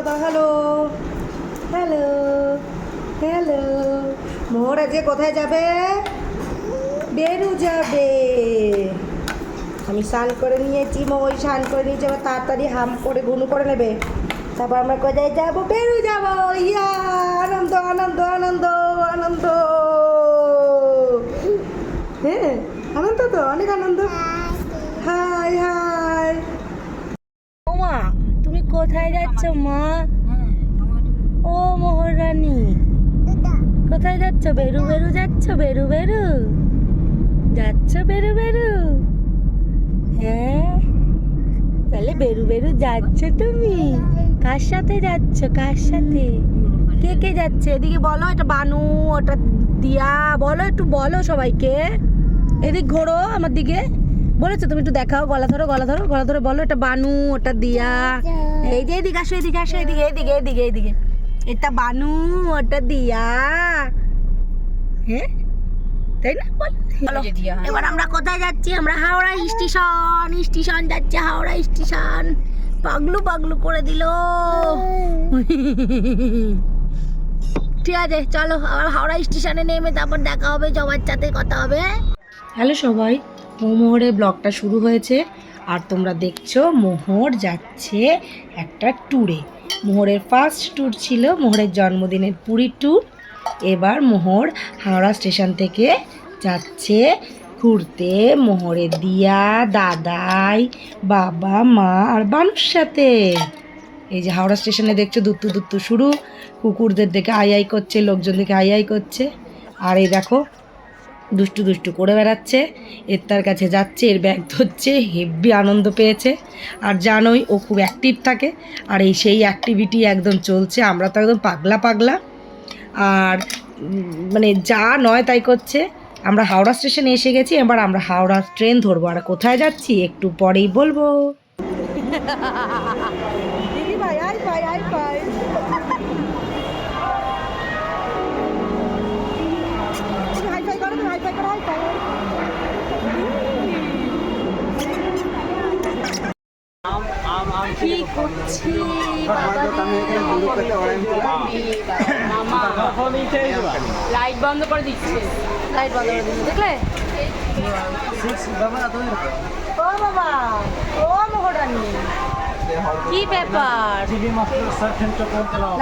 দাও। Hello hello hello. মোহর আজকে কোথায় যাবে? বেরু যাবে। আমি স্নান করে নিয়েছি, ওই স্নান করে নিয়েছি, আবার তাড়াতাড়ি হাম করে ঘুনু করে নেবে। তারপর আমরা কোথায় যাবো? বেরু যাবো। ইয়া আনন্দ আনন্দ আনন্দ আনন্দ। হ্যাঁ আনন্দ তো, অনেক আনন্দ। High high. মা তুমি কোথায় যাচ্ছ মা? ও মোহরানী কোথায় যাচ্ছ? বেরু বেরু যাচ্ছ? বেরু বেরু যাচ্ছ? বেরু বেরু? হ্যাঁ তাহলে বেরু বেরু যাচ্ছ তুমি? কার সাথে যাচ্ছ? কার সাথে? কে কে যাচ্ছে? এদিকে বলো, এটা বানু, ওটা দিয়া, বলো একটু, বলো সবাইকে। এদিক ঘোরো আমার দিকে। বলেছো তুমি, একটু দেখাও, গলা ধরো গলা ধরো গলা ধরো, বলো এটা বানু, ওটা দিয়া। এই যে এদিকে আসো, এদিকে আসো, এদিকে এদিকে এদিকে এদিকে। এটা বানু, ওটা দিয়া। হ্যাঁ তাই না? বলো। এবার আমরা কোথায় যাচ্ছি? আমরা হাওড়া স্টেশন। স্টেশন যাচ্ছি, হাওড়া স্টেশন। পাগলু পাগলু করে দিল। ঠিক আছে চলো, আবার হাওড়া স্টেশনে নেমে তারপর দেখা হবে, সবার সাথে কথা হবে। হ্যালো সবাই, মোহরের ব্লগটা শুরু হয়েছে আর তোমরা দেখছো মোহর যাচ্ছে একটা ট্যুরে। মোহরের ফার্স্ট ট্যুর ছিল মোহরের জন্মদিনের পুরী ট্যুর। এবার মোহর হাওড়া স্টেশন থেকে যাচ্ছে ঘুরতে মোহরের দিয়া, দাদাই, বাবা, মা আর বানুর সাথে। এই যে হাওড়া স্টেশনে দেখছো দুত্তু দুত্তু শুরু, কুকুরদের দেখে আই আই করছে, লোকজন দেখে আই আই করছে। আর এই দেখো দুষ্টু দুষ্টু করে বেড়াচ্ছে, এর তার কাছে যাচ্ছে, এর ব্যাগ ধরছে, হেব্বি আনন্দ পেয়েছে। আর জানোই ও খুব অ্যাক্টিভ থাকে, আর এই সেই অ্যাক্টিভিটি একদম চলছে। আমরা তো একদম পাগলা পাগলা, আর মানে যা নয় তাই করছে। আমরা হাওড়া স্টেশনে এসে গেছি, এবার আমরা হাওড়া ট্রেন ধরবো। আর কোথায় যাচ্ছি একটু পরেই বলবো। দিদি ভাই আই পাই আই পাই। হাইফাই করো, তুমি হাইফাই করো, হাইফাই। কি করছি লাইট বন্ধ করে দিচ্ছে, লাইট বন্ধ করে দিচ্ছে, দেখলে? ও বাবা, ও মোহরানি কি ব্যাপার?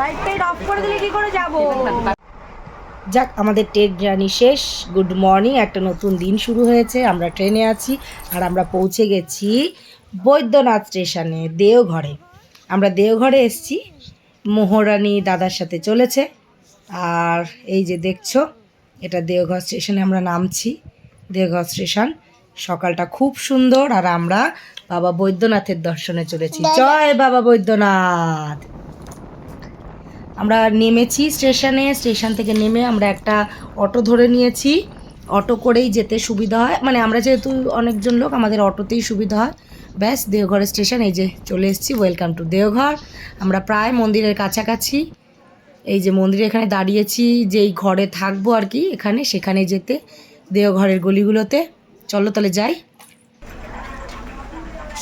লাইট টাইট অফ করে দিলে কি করে যাব? যাক, আমাদের ট্রেন জার্নি শেষ। গুড মর্নিং, একটা নতুন দিন শুরু হয়েছে। আমরা ট্রেনে আছি আর আমরা পৌঁছে গেছি বৈদ্যনাথ স্টেশনে, দেওঘরে। আমরা দেওঘরে এসেছি, মোহরানি দাদার সাথে চলেছে। আর এই যে দেখছো, এটা দেওঘর স্টেশনে আমরা নামছি। দেওঘর স্টেশন, সকালটা খুব সুন্দর। আর আমরা বাবা বৈদ্যনাথের দর্শনে চলেছি। জয় বাবা বৈদ্যনাথ। আমরা নেমেছি স্টেশনে, স্টেশন থেকে নেমে আমরা একটা অটো ধরে নিয়েছি। অটো করেই যেতে সুবিধা হয়, মানে আমরা যেহেতু অনেকজন লোক, আমাদের অটোতেই সুবিধা হয়। ব্যাস, দেওঘরের স্টেশন এই যে চলে এসেছি। Welcome to Deoghar. আমরা প্রায় মন্দিরের কাছাকাছি। এই যে মন্দিরে এখানে দাঁড়িয়েছি, যেই ঘরে থাকবো আর কি, এখানে সেখানে যেতে দেওঘরের গলিগুলোতে। চলো তাহলে যাই।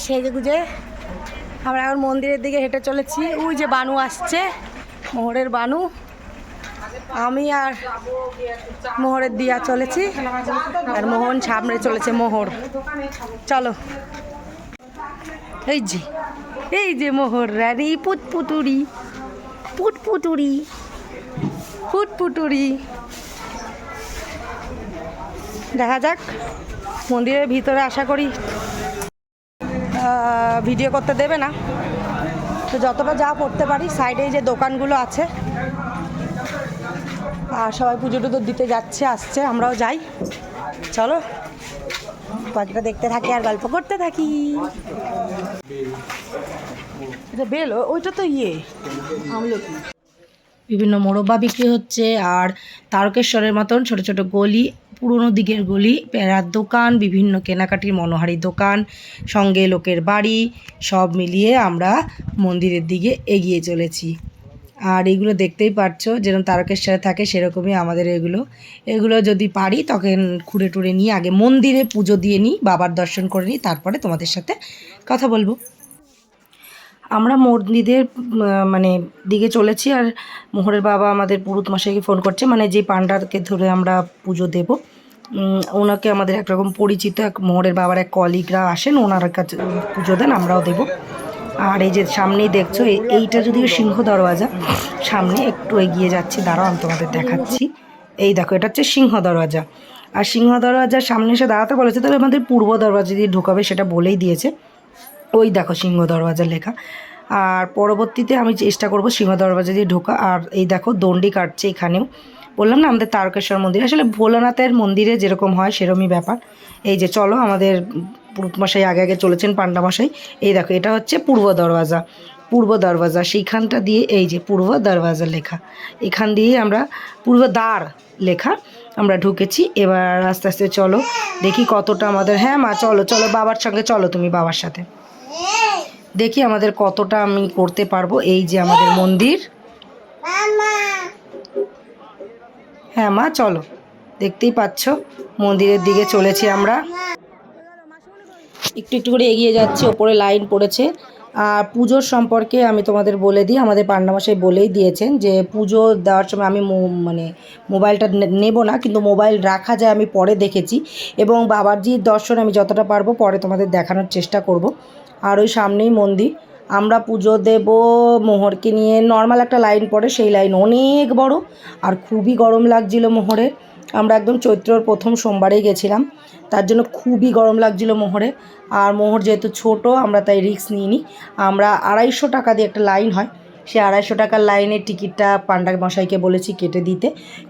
সেজে গুজে আমরা এখন মন্দিরের দিকে হেঁটে চলেছি। ওই যে বানু আসছে, মোহরের বানু। আমি আর মোহরের দিয়া চলেছি, আর মোহন সামনে চলেছে মোহর। চলো, এই যে মোহর রানী পুটপুটুরি পুটপুটুরি পুটপুটুরি। দেখা যাক মন্দিরের ভিতরে, আশা করি ভিডিও করতে দেবে না, তো যতটা যা করতে পারি। সাইডে যে দোকানগুলো আছে, আর সবাই পুজো টুজো দিতে যাচ্ছে আসছে, আমরাও যাই। চলো পাখিটা দেখতে থাকি আর গল্প করতে থাকি। এটা বেল, ওইটা তো আমলকি। বিভিন্ন মোরব্বা বিক্রি হচ্ছে, আর তারকেশ্বরের মতন ছোট ছোট গলি, পুরনো দিকের গলি, পেড়ার দোকান, বিভিন্ন কেনাকাটির মনোহারি দোকান, সঙ্গে লোকের বাড়ি, সব মিলিয়ে আমরা মন্দিরের দিকে এগিয়ে চলেছি। আর এগুলো দেখতেই পাচ্ছো, যেরকম তারকেশ্বরে থাকে সেরকমই আমাদের এগুলো যদি পারি তখন ঘুরে টুরে নিয়ে আগে মন্দিরে পুজো দিয়ে নিই, বাবার দর্শন করে নিই, তারপরে তোমাদের সাথে কথা বলবো। আমরা মন্দিরের মানে দিকে চলেছি, আর মোহরের বাবা আমাদের পুরুত মশাইকে ফোন করছে, মানে যে পান্ডাকে ধরে আমরা পুজো দেব ওনাকে আমাদের একরকম পরিচিত এক মোহরের বাবার এক কলিগরা আসেন, ওনার কাছে পুজো দেন, আমরাও দেব। আর এই যে সামনেই দেখছো এইটা যদিও সিংহ দরওয়াজা, সামনে একটু এগিয়ে যাচ্ছি, দাঁড়াও আমি তোমাদের দেখাচ্ছি। এই দেখো এটা হচ্ছে সিংহ দরওয়াজা, আর সিংহ দরওয়াজার সামনে এসে দাঁড়াতে বলেছে, তবে আমাদের পূর্ব দরওয়াজা দিয়ে ঢোকাবে সেটা বলেই দিয়েছে। ওই দেখো সিংহ দরওয়াজা লেখা, আর পরবর্তীতে আমি চেষ্টা করব সিংহ দরওয়াজা দিয়ে ঢোকা। আর এই দেখো দণ্ডি কাটছে এখানেও, বললাম না আমাদের তারকেশ্বর মন্দির, আসলে ভোলানাথের মন্দিরে যেরকম হয় সেরকমই ব্যাপার। এই যে চলো, আমাদের পুরুতমশাই আগে আগে চলেছেন, পান্ডামশাই। এই দেখো এটা হচ্ছে পূর্ব দরওয়াজা, পূর্ব দরওয়াজা সেইখানটা দিয়ে, এই যে পূর্ব দরওয়াজা লেখা, এখান দিয়ে আমরা পূর্ব দ্বার লেখা আমরা ঢুকেছি। এবার আস্তে আস্তে চলো দেখি কতটা আমাদের, হ্যাঁ মা চলো চলো বাবার সঙ্গে চলো, তুমি বাবার সাথে দেখি আমাদের কতটা আমি করতে পারবো। এই যে আমাদের মন্দির, হ্যাঁ মা চলো, দেখতেই পাচ্ছ মন্দিরের দিকে চলেছি আমরা, একটু একটু করে এগিয়ে যাচ্ছি, ওপরে লাইন পড়েছে। আর পুজোর সম্পর্কে আমি তোমাদের বলে দিই, আমাদের পান্ডামশাই বলেই দিয়েছেন যে পুজো দেওয়ার সময় আমি মানে মোবাইলটা নেব না, কিন্তু মোবাইল রাখা যায় আমি পরে দেখেছি, এবং বাবাজির দর্শন আমি যতটা পারবো পরে তোমাদের দেখানোর চেষ্টা করব। আর ওই সামনেই মন্দির, আমরা পুজো দেব মোহরকে নিয়ে, নর্মাল একটা লাইন পড়ে, সেই লাইন অনেক বড়, আর খুবই গরম লাগছিল মোহরে। আমরা একদম চৈত্রর প্রথম সোমবারেই গেছিলাম, তার জন্য খুবই গরম লাগছিল মোহরে। আর মোহর যেহেতু ছোট, আমরা তাই রিস্ক নিইনি। আমরা 250 টাকা দিয়ে একটা লাইন হয়, সে 250 টাকার লাইনের টিকিটটা পান্ডা মশাইকে বলেছি কেটে দিতে,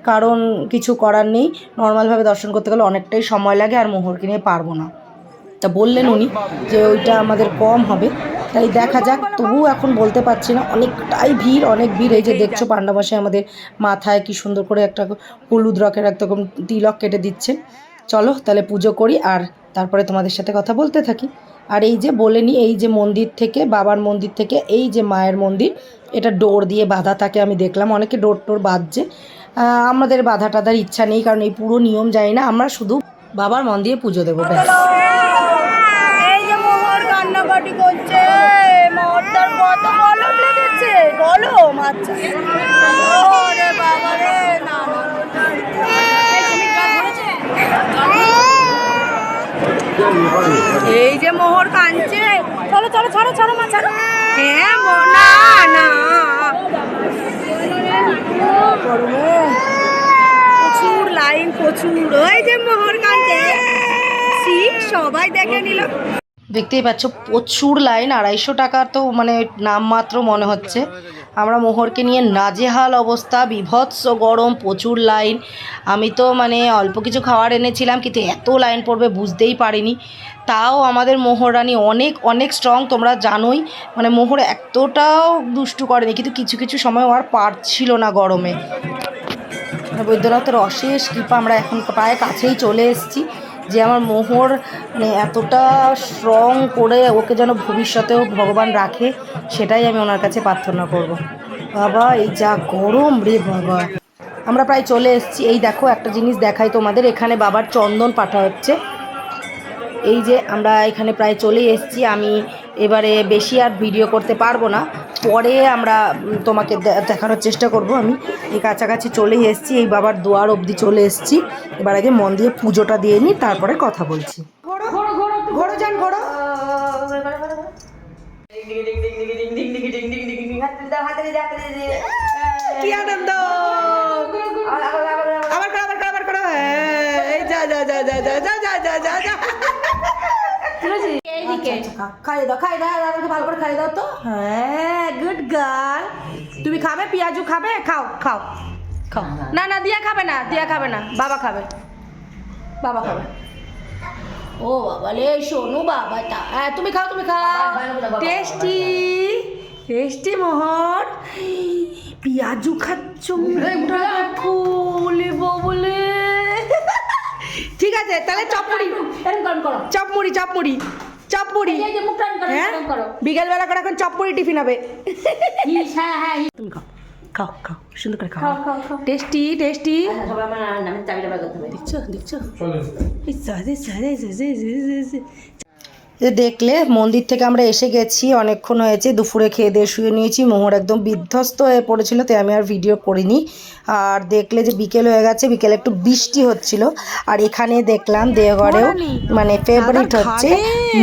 কারণ কিছু করার নেই, নর্মালভাবে দর্শন করতে গেলে অনেকটাই সময় লাগে, আর মোহরকে নিয়ে পারবো না। তা বললেন উনি যে ওইটা আমাদের কম হবে, তাই দেখা যাক, তবুও এখন বলতে পারছি না, অনেকটাই ভিড়, অনেক ভিড়। এই যে দেখছো পান্ডামশাই আমাদের মাথায় কি সুন্দর করে একটা হলুদ রকের একরকম তিলক কেটে দিচ্ছে। চলো তাহলে পুজো করি, আর তারপরে তোমাদের সাথে কথা বলতে থাকি। আর এই যে বলে নিই, এই যে মন্দির থেকে, বাবার মন্দির থেকে এই যে মায়ের মন্দির, এটা ডোর দিয়ে বাঁধা থাকে, আমি দেখলাম অনেকে ডোর টোর বাঁধছে, আমাদের বাঁধা টাধার ইচ্ছা নেই, কারণ এই পুরো নিয়ম জানি না, আমরা শুধু বাবার মন দিয়ে পুজো দেবো ব্যাস। এই যে মোহর কান্নাকাটি করছে, মোহরটার কত গলম লেগেছে, গলম, আচ্ছা ওরে বাবা রে, না এই যে মোহর কাঁদছে, চলো চলো ছাড়ো ছাড়ো মা ছাড়ো, হ্যাঁ না না প্রচুর লাইন, প্রচুর, ওই যে মোহর কাঁদছে, সবাই দেখে নিল, দেখতেই পাচ্ছ প্রচুর লাইন, 250 টাকার তো মানে নামমাত্র মনে হচ্ছে। আমরা মোহরকে নিয়ে নাজেহাল অবস্থা, বিভৎস গরম, প্রচুর লাইন। আমি তো মানে অল্প কিছু খাবার এনেছিলাম, কিন্তু এত লাইন পড়বে বুঝতেই পারিনি। তাও আমাদের মোহর রানী অনেক অনেক স্ট্রং, তোমরা জানোই, মানে মোহর এতটাও দুষ্টু করেনি, কিন্তু কিছু কিছু সময় আর পারছিল না গরমে। বৈদ্যনাথের অশেষ কৃপা, আমরা এখন প্রায় কাছেই চলে এসেছি, যে আমার মোহর মানে এতটা স্ট্রং করে ওকে যেন ভবিষ্যতেও ভগবান রাখে, সেটাই আমি ওনার কাছে প্রার্থনা করব। বাবা এই যা গরম রে বাবা, আমরা প্রায় চলে এসেছি। এই দেখো একটা জিনিস দেখাই তোমাদের, এখানে বাবার চন্দন পাঠা হচ্ছে, এই যে আমরা এখানে প্রায় চলেই এসেছি। আমি এবারে বেশি আর ভিডিও করতে পারবো না, পরে আমরা তোমাকে দেখানোর চেষ্টা করব। আমি এই কাছাকাছি চলেই এসেছি, এই বাবার দুয়ার অবধি চলে এসেছি। এবার আগে মন দিয়ে পুজোটা দিয়ে নিই, তারপরে কথা বলছি। ঘোড়ো যান ঘোড়ো, কি আনন্দ, আবার করো আবার করো আবার করো, এই যা যা যা যা যা যা যা যা যা যা, খাইয়ে দাও খাইয়ে দাও, আমাকে ভালো করে খাইয়ে দাও তো, হ্যাঁ গুড গার্ল। তুমি খাবে, পেঁয়াজু খাবে, খাও খাও খাও, না না দিয়া খাবে না, দিয়া খাবে না, বাবা খাবে, বাবা খাবে। ও বাবা লে শোনো বাবাটা, হ্যাঁ তুমি খাও তুমি খাও, টেস্টি টেস্টি মোহর, পেঁয়াজু খাচ্ছ, দেখো বলে বলে, ঠিক আছে তাহলে চপমুড়ি, চপমুড়ি চপমুড়ি চপমুড়ি, হ্যাঁ বিকেলবেলা করে এখন চপমুড়ি টিফিন হবে, তুমি খাও খাও খাও সুন্দর করে খাও, টেস্টি টেস্টি, দেখছো দেখছো, দেখলে মন্দির থেকে আমরা এসে গেছি, অনেকক্ষণ হয়েছে, দুপুরে খেয়ে দিয়ে শুয়ে নিয়েছি। মোহর একদম বিধ্বস্ত হয়ে পড়েছিল, তাই আমি আর ভিডিও করিনি। আর দেখলে যে বিকেল হয়ে গেছে, বিকেলে একটু বৃষ্টি হচ্ছিল। আর এখানে দেখলাম দেওঘরেও মানে ফেভারিট হচ্ছে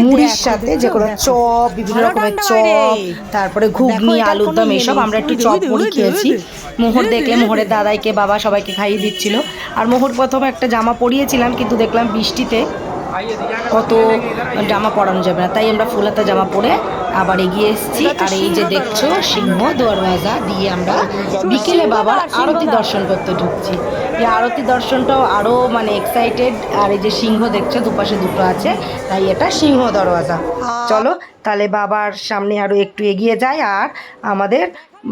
মুড়ির সাথে যে কোনো চপ, বিভিন্ন রকমের চপ, তারপরে ঘুগনি, আলুর দম, এসব। আমরা একটু চপ মুড়ি খেয়েছি। মোহর দেখলে মোহরের দাদাইকে বাবা সবাইকে খাইয়ে দিচ্ছিল। আর মোহর প্রথমে একটা জামা পরিয়েছিলাম, কিন্তু দেখলাম বৃষ্টিতে কত জামা পরানো যাবে না, তাই আমরা ফুলাতা জামা পরে আবার এগিয়ে এসেছি। আর এই যে দেখছো সিংহ দরওয়াজা দিয়ে আমরা বিকেলে বাবার আরতি দর্শন করতে ঢুকছি। এই আরতি দর্শনটাও আরও মানে এক্সাইটেড। আর এই যে সিংহ দেখছো, দুপাশে দুটো আছে, তাই এটা সিংহ দরওয়াজা। চলো তাহলে বাবার সামনে আরও একটু এগিয়ে যাই আর আমাদের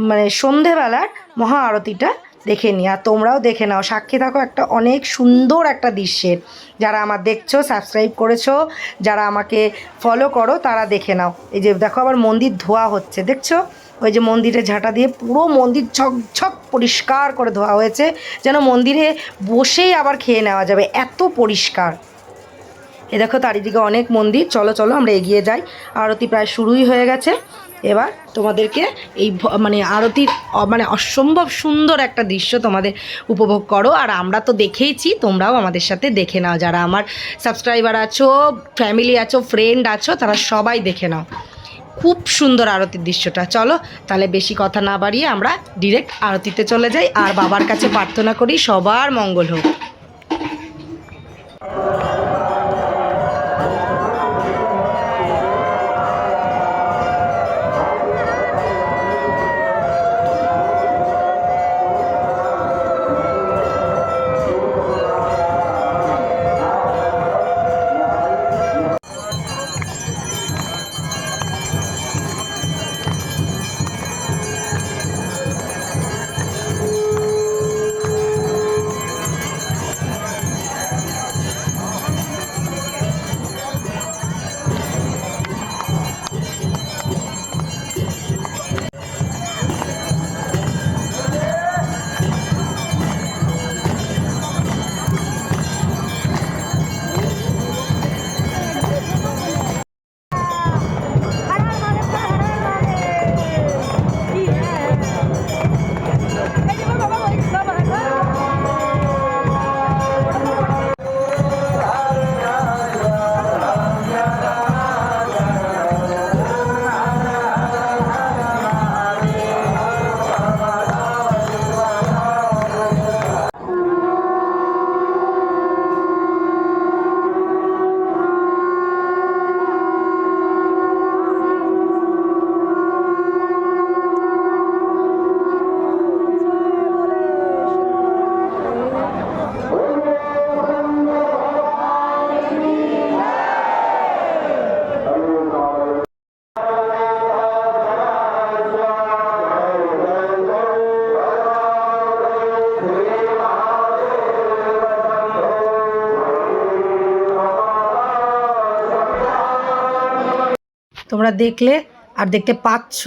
মানে সন্ধেবেলার মহা আরতিটা দেখে নিই। আর তোমরাও দেখে নাও, সাক্ষী থাকো একটা অনেক সুন্দর একটা দৃশ্যের। যারা আমার দেখছো, সাবস্ক্রাইব করেছো, যারা আমাকে ফলো করো, তারা দেখে নাও। এই যে দেখো আবার মন্দির ধোয়া হচ্ছে, দেখছো? ওই যে মন্দিরে ঝাঁটা দিয়ে পুরো মন্দির ঝকঝক পরিষ্কার করে ধোয়া হয়েছে, যেন মন্দিরে বসেই আবার খেয়ে নেওয়া যাবে, এত পরিষ্কার। এ দেখো চারিদিকে অনেক মন্দির। চলো চলো আমরা এগিয়ে যাই। আরতি প্রায় শুরুই হয়ে গেছে। এবার তোমাদেরকে এই মানে আরতির মানে অসম্ভব সুন্দর একটা দৃশ্য তোমাদের উপভোগ করো। আর আমরা তো দেখেইছি, তোমরাও আমাদের সাথে দেখে নাও। যারা আমার সাবস্ক্রাইবার আছো, ফ্যামিলি আছো, ফ্রেন্ড আছো, তারা সবাই দেখে নাও। খুব সুন্দর আরতির দৃশ্যটা। চলো তাহলে বেশি কথা না বাড়িয়ে আমরা ডিরেক্ট আরতিতে চলে যাই আর বাবার কাছে প্রার্থনা করি সবার মঙ্গল হোক। তোমরা দেখলে আর দেখতে পাচ্ছ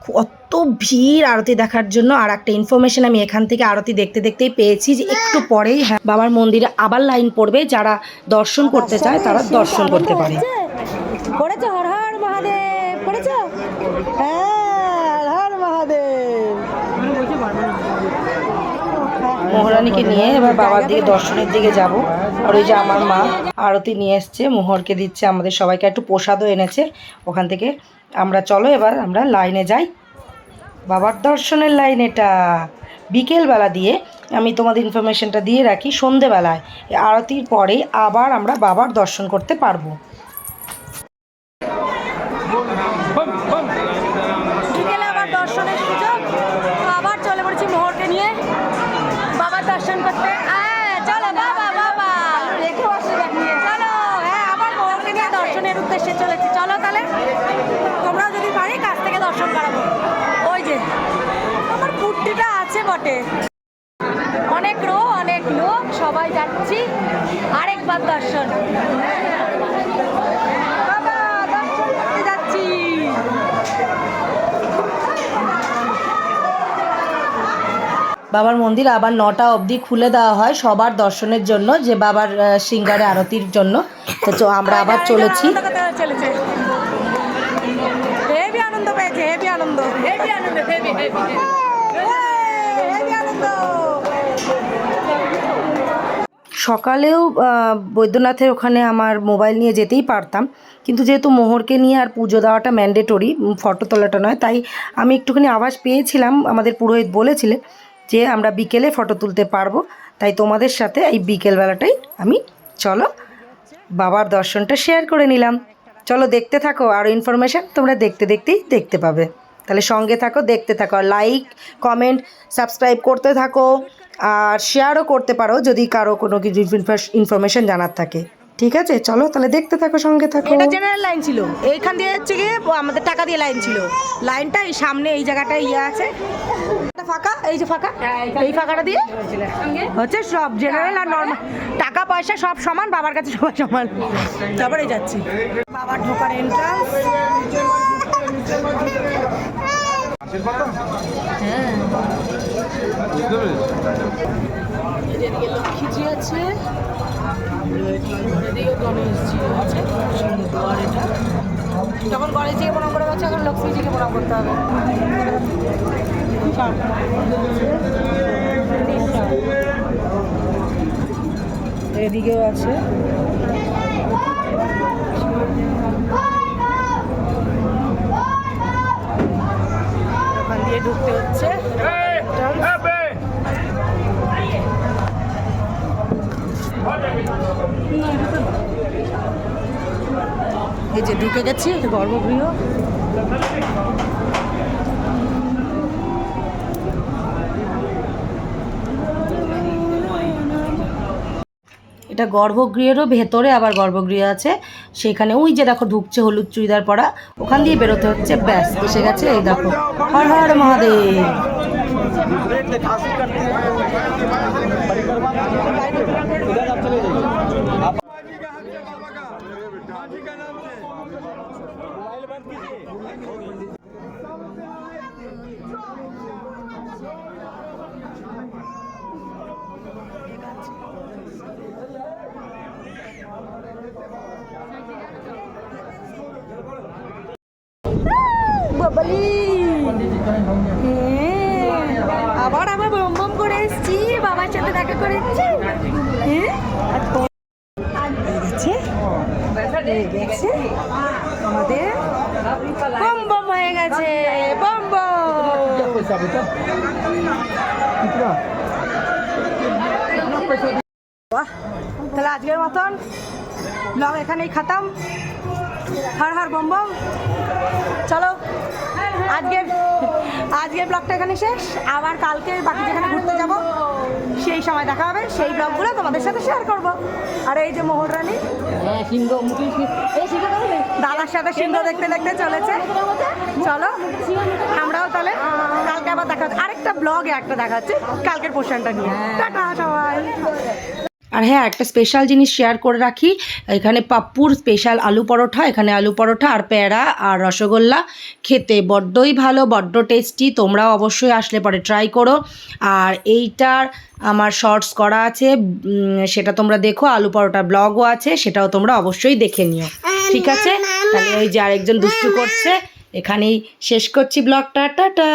কত ভিড় আরতি দেখার জন্য। আর একটা ইনফরমেশন আমি এখান থেকে আরতি দেখতে দেখতেই পেয়েছি যে একটু পরেই বাবার মন্দিরে আবার লাইন পড়বে, যারা দর্শন করতে চায় তারা দর্শন করতে পারে। করেছো হর হর মহাদেব, করেছো? হ্যাঁ, হর মহাদেব। মোহরানিকে নিয়ে এবার বাবার দিকে দর্শনের দিকে যাব। আর ওই যে আমার মা আরতি নিয়ে এসছে, মোহরকে দিচ্ছে, আমাদের সবাইকে একটু প্রসাদও এনেছে ওখান থেকে। আমরা চলো এবার আমরা লাইনে যাই, বাবার দর্শনের লাইন। এটা বিকেলবেলা দিয়ে আমি তোমাদের ইনফরমেশনটা দিয়ে রাখি, সন্ধেবেলায় আরতির পরে আবার আমরা বাবার দর্শন করতে পারবো। বিকেলে আবার দর্শনের সুযোগ, আবার চলে পড়েছি মোহরকে নিয়ে বাবার দর্শন করতে। চলো বাবা বাবা রেখে বসে দেখিয়ে চলো। হ্যাঁ, আবার মোহরকে নিয়ে দর্শনের উদ্দেশ্যে চলেছি। চলো তাহলে তোমরাও যদি পারি কাছ থেকে দর্শন করাবো। ওই যে আমার কুর্তিটা আছে বটে, অনেক লোক সবাই যাচ্ছি আরেকবার দর্শন। বাবা দর্শন করতে যাচ্ছি। বাবার মন্দির আবার 9টা অবধি খুলে দেওয়া হয় সবার দর্শনের জন্য, যে বাবার সিঙ্গারে আরতির জন্য। তো আমরা আবার চলেছি। হেভি আনন্দ পেয়েছে, হেভি আনন্দ, হেভি আনন্দ, হেভি হেভি হেভি আনন্দ। সকালেও বৈদ্যনাথের ওখানে আমার মোবাইল নিয়ে যেতেই পারতাম, কিন্তু যেহেতু মোহরকে নিয়ে আর পুজো দেওয়াটা ম্যান্ডেটরি, ফটো তোলাটা নয়, তাই আমি একটুখানি আভাস পেয়েছিলাম, আমাদের পুরোহিত বলেছিলেন যে আমরা বিকেলে ফটো তুলতে পারবো। তাই তোমাদের সাথে এই বিকেলবেলাটাই আমি চলো বাবার দর্শনটা শেয়ার করে নিলাম। চলো দেখতে থাকো, আরও ইনফরমেশান তোমরা দেখতে দেখতেই দেখতে পাবে। তাহলে সঙ্গে থাকো, দেখতে থাকো, লাইক কমেন্ট সাবস্ক্রাইব করতে থাকো, আর শেয়ারও করতে পারো যদি কারো কোনো কিছু ইনফরমেশান জানার থাকে। ঠিক আছে, চলো তাহলে দেখতে থাকো, সঙ্গে থাকো। এটা জেনারেল লাইন ছিল, এইখান দিয়ে হচ্ছে গিয়ে আমাদের টাকা দিয়ে লাইন ছিল। লাইনটা এই সামনে এই জায়গাটায় আছে ফাঁকা, এই যে ফাঁকা, এই ফাঁকাটা দিয়ে হচ্ছে সব জেনারেল আর নর্মাল, টাকা পয়সা সব সমান, বাবার কাছে সবাই সমান। তারপরে যাচ্ছি বাবার ঢোকার এন্ট্রান্স। হ্যাঁ, এদিকে লক্ষ্মীজি আছে, এদিকে গণেশজি আছে, আর এটা যখন গণেশজিকে প্রণাম করে গেছে, এখন লক্ষ্মীজিকে প্রণাম করতে হবে। এদিকেও আছে, ওখান দিয়ে ঢুকতে হচ্ছে। এই যে ঢুকে গেছি, এটা গর্ভগৃহ। এটা গর্ভগৃহেরও ভেতরে আবার গর্ভগৃহ আছে, সেখানে ওই যে দেখো ঢুকছে হলুদ চুড়িদার পরা, ওখান দিয়ে বেরোতে হচ্ছে। ব্যাস এসে গেছে, এই দেখো, হর হর মহাদেব। আবার আবার বম বম করে এসছি, বাবার সাথে দেখা করে এসছি। আমাদের বম বম হয়ে গেছে, বম বম। তাহলে আজকের মতন ব্লগ এখানেই খতম। Har Har bomb bomb. চলো আজকের ব্লগটা এখানে শেষ। আবার কালকে বাকি যেখানে ঘুরতে যাব সেই সময় দেখা হবে, সেই ব্লগগুলো তোমাদের সাথে শেয়ার করব। আর এই যে মোহর রানী দাদার সাথে সিংহ দেখতে দেখতে চলেছে। চলো আমরাও তাহলে কালকে আবার দেখা হচ্ছে, আরেকটা ব্লগে একটা দেখা হচ্ছে কালকের পোর্শনটা নিয়ে। টাটা সবাই। আর হ্যাঁ, একটা স্পেশাল জিনিস শেয়ার করে রাখি, এখানে পাপ্পুর স্পেশাল আলু পরোটা, এখানে আলু পরোটা আর প্যাড়া আর রসগোল্লা খেতে বড্ডই ভালো, বড্ড টেস্টি। তোমরাও অবশ্যই আসলে পরে ট্রাই করো। আর এইটার আমার শর্টস করা আছে, সেটা তোমরা দেখো, আলু পরোটার ব্লগও আছে, সেটাও তোমরা অবশ্যই দেখে নিও। ঠিক আছে, তাহলে ওই যে আরেকজন দুষ্টু করছে, এখানেই শেষ করছি ব্লগটা। টাটা।